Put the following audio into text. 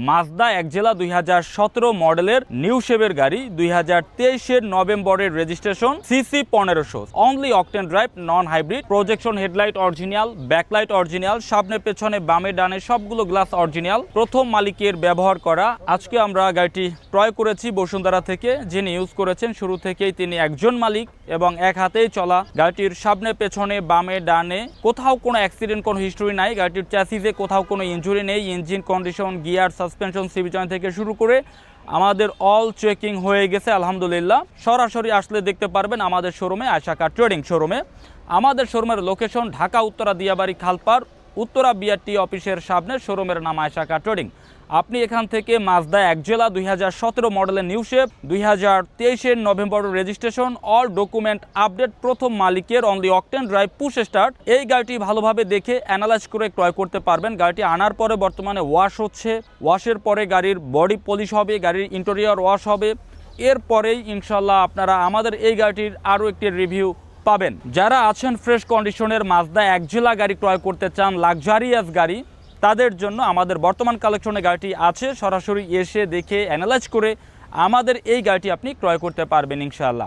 মাজদা একজেলা 2017 মডেলের নিউ শেপের গাড়ি, 2023 নভেম্বরের registration, CC 1500, only octane drive, non hybrid, projection headlight original, backlight original, সামনে পেছনে বামে ডানে সবগুলো গ্লাস অরিজিনাল, প্রথম মালিকের ব্যবহার করা। আজকে আমরা গাড়িটি ক্রয় করেছি বসুন্ধরা থেকে। যিনি ইউজ করেছেন শুরু থেকেই তিনি একজন মালিক এবং এক হাতেই চলা। গাড়িটির সামনে পেছনে বামে ডানে কোথাও কোনো অ্যাক্সিডেন্ট, কোনো হিস্ট্রি নাই। গাড়িটির চ্যাসিসে কোথাও কোনো ইনজুরি নেই। Engine condition, gear, suspension, CV joint থেকে শুরু করে আমাদের অল চেকিং হয়ে গেছে আলহামদুলিল্লাহ। সরাসরি আসলে দেখতে পারবেন আমাদের শোরুমে, আয়েশা কার ট্রেডিং শোরুমে। আমাদের শোরুমের লোকেশন ঢাকা উত্তরা দিয়াবাড়ি খালপার, উত্তরা বিআরটি অফিসের সামনে। শোরুমের নাম আয়েশা কার ট্রেডিং। আপনি এখান থেকে মাজদা একজেলা 2017 মডেলের new shape, 2023 November registration, all document update, প্রথম মালিকের, only octane drive, push start, এই গাড়িটি ভালোভাবে দেখে অ্যানালাইজ করে ক্রয় করতে পারবেন। গাড়িটি আনার পরে বর্তমানে ওয়াশ হচ্ছে। ওয়াশের পরে গাড়ির বডি পলিশ হবে, গাড়ির ইন্টেরিয়র ওয়াশ হবে। এরপরেই ইনশাল্লাহ আপনারা আমাদের এই গাড়িটির আরও একটি রিভিউ পাবেন। যারা আছেন ফ্রেশ কন্ডিশনের মাজদা একজেলা গাড়ি ক্রয় করতে চান, লাক্সারিয়াস গাড়ি, তাদের জন্য আমাদের বর্তমান কালেকশনে গাড়িটি আছে। সরাসরি এসে দেখে অ্যানালাইজ করে আমাদের এই গাড়িটি আপনি ক্রয় করতে পারবেন ইনশাআল্লাহ।